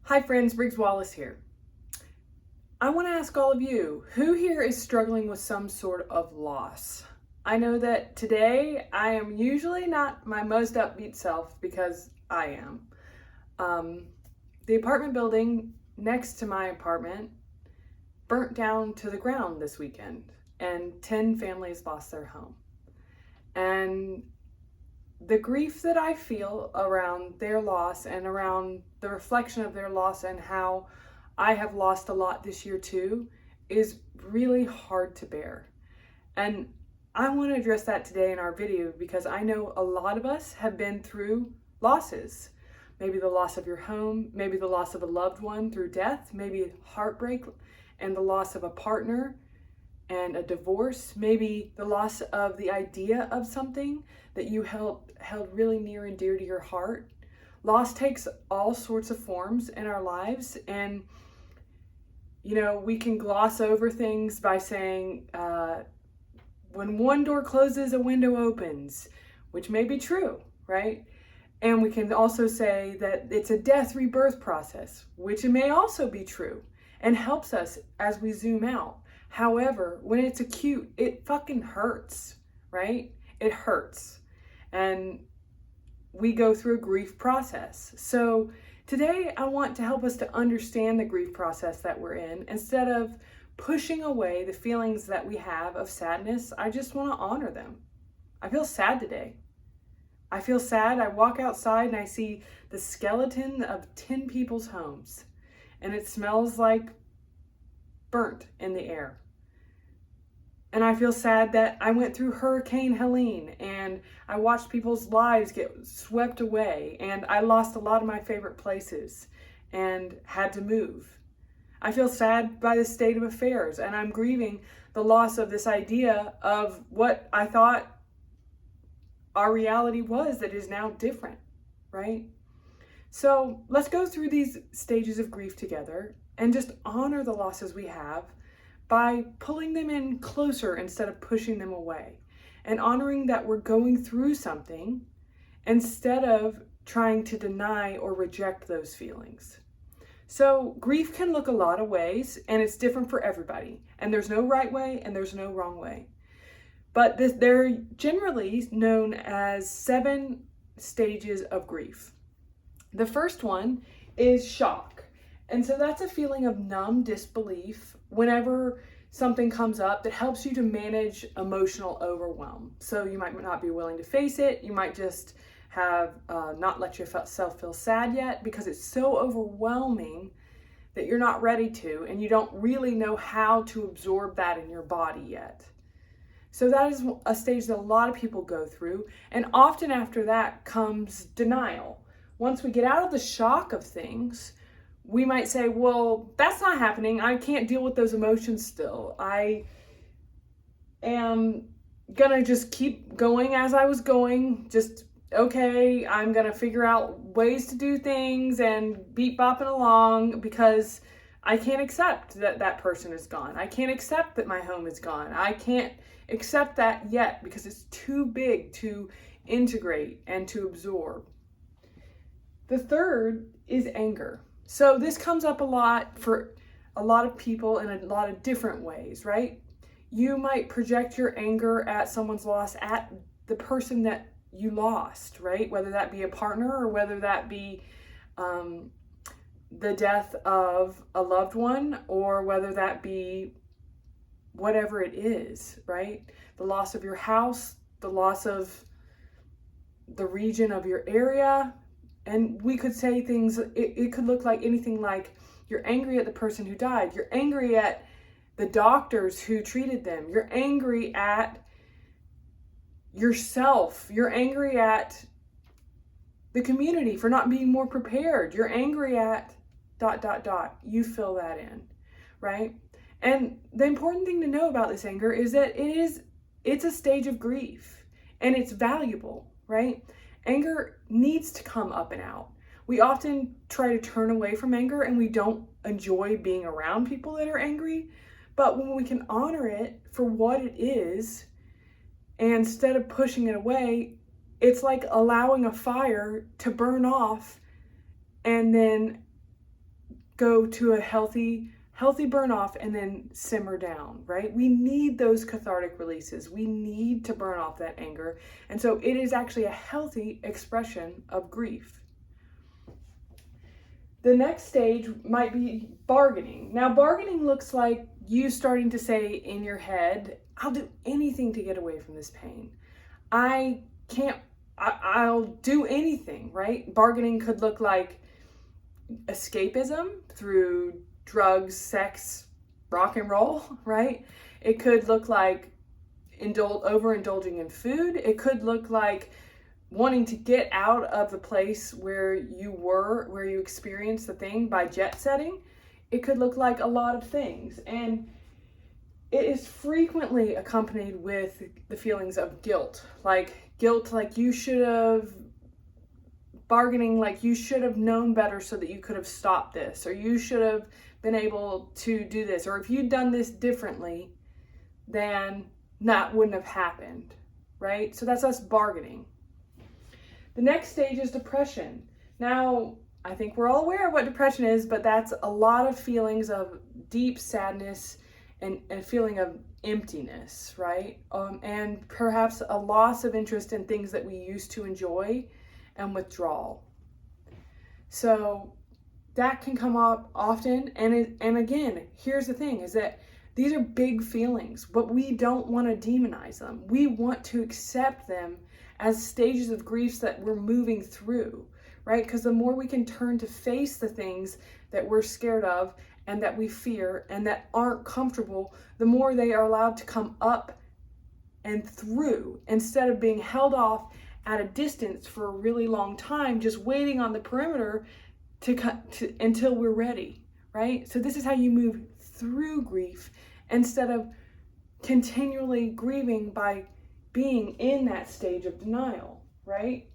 Hi friends, Briggs Wallace here. I want to ask all of you, who here is struggling with some sort of loss? I know that today I am usually not my most upbeat self because I am. The apartment building next to my apartment burnt down to the ground this weekend and 10 families lost their home. And the grief that I feel around their loss and around the reflection of their loss and how I have lost a lot this year too is really hard to bear. And I want to address that today in our video because I know a lot of us have been through losses. Maybe the loss of your home, maybe the loss of a loved one through death, maybe heartbreak and the loss of a partner and a divorce, maybe the loss of the idea of something that you held really near and dear to your heart. Loss takes all sorts of forms in our lives, and we can gloss over things by saying when one door closes, a window opens, which may be true, right? And we can also say that it's a death rebirth process, which may also be true and helps us as we zoom out. However, when it's acute, it fucking hurts, right? It hurts. And we go through a grief process. So today I want to help us to understand the grief process that we're in. Instead of pushing away the feelings that we have of sadness, I just want to honor them. I feel sad today. I feel sad. I walk outside and I see the skeleton of 10 people's homes. And it smells like burnt in the air. And I feel sad that I went through Hurricane Helene and I watched people's lives get swept away and I lost a lot of my favorite places and had to move. I feel sad by the state of affairs and I'm grieving the loss of this idea of what I thought our reality was that is now different, right? So let's go through these stages of grief together and just honor the losses we have by pulling them in closer instead of pushing them away, and honoring that we're going through something instead of trying to deny or reject those feelings. So grief can look a lot of ways and it's different for everybody, and there's no right way and there's no wrong way. But they're generally known as 7 stages of grief. The first one is shock. And so that's a feeling of numb disbelief whenever something comes up that helps you to manage emotional overwhelm. So you might not be willing to face it. You might just have not let yourself feel sad yet because it's so overwhelming that you're not ready to, and you don't really know how to absorb that in your body yet. So that is a stage that a lot of people go through. And often after that comes denial. Once we get out of the shock of things, we might say, well, that's not happening. I can't deal with those emotions still. I am going to just keep going as I was going. Just, okay, I'm going to figure out ways to do things and beat bopping along because I can't accept that that person is gone. I can't accept that my home is gone. I can't accept that yet because it's too big to integrate and to absorb. The third is anger. So this comes up a lot for a lot of people in a lot of different ways, right? You might project your anger at someone's loss at the person that you lost, right? Whether that be a partner or whether that be the death of a loved one, or whether that be whatever it is, right? The loss of your house, the loss of the region of your area. And we could say things, it could look like anything like you're angry at the person who died. You're angry at the doctors who treated them. You're angry at yourself. You're angry at the community for not being more prepared. You're angry at ... You fill that in, right? And the important thing to know about this anger is that it's a stage of grief and it's valuable, right? Anger needs to come up and out. We often try to turn away from anger and we don't enjoy being around people that are angry. But when we can honor it for what it is, and instead of pushing it away, it's like allowing a fire to burn off and then go to a healthy burn off and then simmer down, right? We need those cathartic releases. We need to burn off that anger. And so it is actually a healthy expression of grief. The next stage might be bargaining. Now, bargaining looks like you starting to say in your head, I'll do anything to get away from this pain. I'll do anything, right? Bargaining could look like escapism through drugs, sex, rock and roll, right? It could look like overindulging in food. It could look like wanting to get out of the place where you experienced the thing by jet setting. It could look like a lot of things. And it is frequently accompanied with the feelings of guilt, like you should have, bargaining like you should have known better so that you could have stopped this, or you should have been able to do this, or if you'd done this differently, then that wouldn't have happened, right? So that's us bargaining. The next stage is depression. Now, I think we're all aware of what depression is, but that's a lot of feelings of deep sadness and a feeling of emptiness, right? And perhaps a loss of interest in things that we used to enjoy, and withdrawal. So that can come up often. And again, here's the thing, is that these are big feelings, but we don't want to demonize them. We want to accept them as stages of griefs that we're moving through, right? Because the more we can turn to face the things that we're scared of and that we fear and that aren't comfortable, the more they are allowed to come up and through, instead of being held off at a distance for a really long time, just waiting on the perimeter until we're ready, right? So this is how you move through grief instead of continually grieving by being in that stage of denial, right?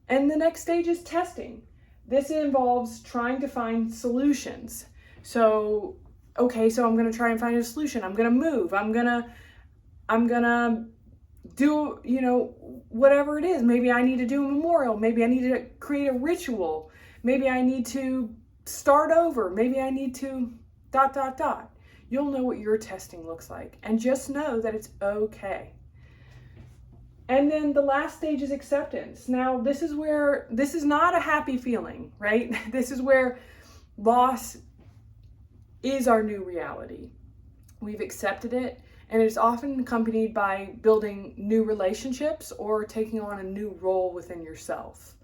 And the next stage is testing. This involves trying to find solutions. So I'm going to try and find a solution. I'm going to move. I'm going to do, whatever it is. Maybe I need to do a memorial. Maybe I need to create a ritual. Maybe I need to start over. Maybe I need to ... You'll know what your testing looks like. And just know that it's okay. And then the last stage is acceptance. Now, this is not a happy feeling, right? This is where loss is our new reality. We've accepted it, and it's often accompanied by building new relationships or taking on a new role within yourself,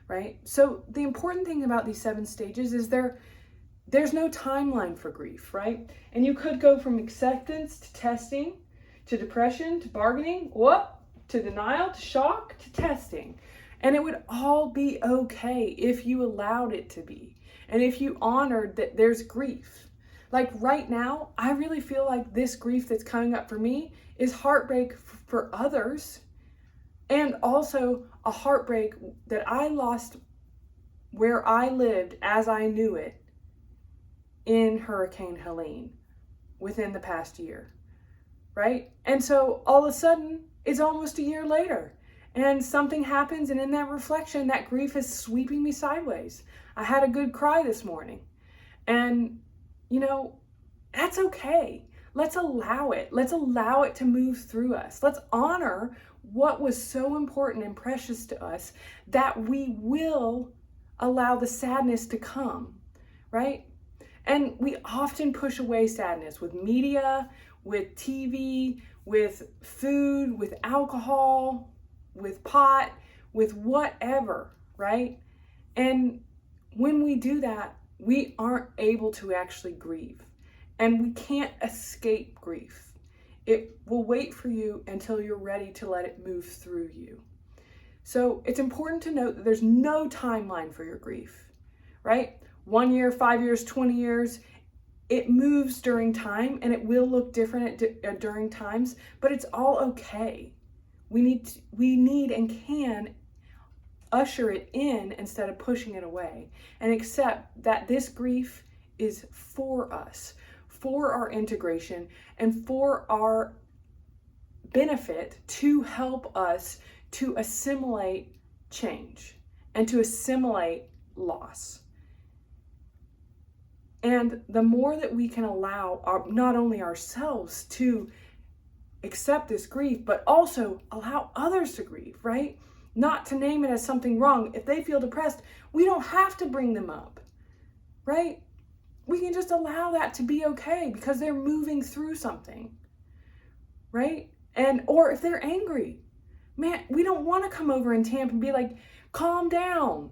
right? So the important thing about these 7 stages is there's no timeline for grief, right? And you could go from acceptance to testing, to depression, to bargaining, to denial, to shock, to testing. And it would all be okay if you allowed it to be. And if you honored that there's grief. Like right now, I really feel like this grief that's coming up for me is heartbreak for others. And also a heartbreak that I lost where I lived as I knew it in Hurricane Helene within the past year, right? And so all of a sudden, it's almost a year later and something happens, and in that reflection, that grief is sweeping me sideways. I had a good cry this morning, and that's okay. Let's allow it. Let's allow it to move through us. Let's honor what was so important and precious to us that we will allow the sadness to come, right? And we often push away sadness with media, with TV, with food, with alcohol, with pot, with whatever, right? And when we do that, we aren't able to actually grieve. And we can't escape grief. It will wait for you until you're ready to let it move through you. So it's important to note that there's no timeline for your grief, right? 1 year, 5 years, 20 years, it moves during time, and it will look different during times, but it's all okay. We need and can usher it in instead of pushing it away, and accept that this grief is for us, for our integration, and for our benefit to help us to assimilate change and to assimilate loss. And the more that we can allow not only ourselves to accept this grief, but also allow others to grieve, right? Not to name it as something wrong. If they feel depressed, we don't have to bring them up, right? We can just allow that to be okay because they're moving through something, right? Or if they're angry, man, we don't want to come over and tamp and be like, calm down.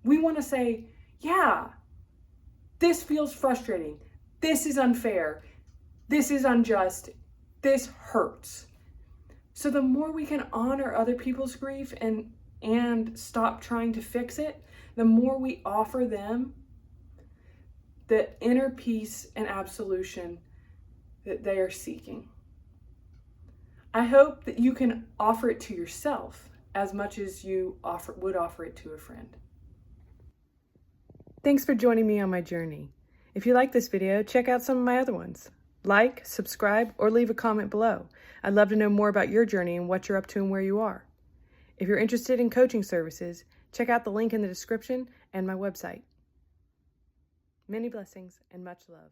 We want to say, yeah, this feels frustrating. This is unfair. This is unjust. This hurts. So the more we can honor other people's grief and stop trying to fix it, the more we offer them the inner peace and absolution that they are seeking. I hope that you can offer it to yourself as much as you would offer it to a friend. Thanks for joining me on my journey. If you like this video, check out some of my other ones. Like, subscribe, or leave a comment below. I'd love to know more about your journey and what you're up to and where you are. If you're interested in coaching services, check out the link in the description and my website. Many blessings and much love.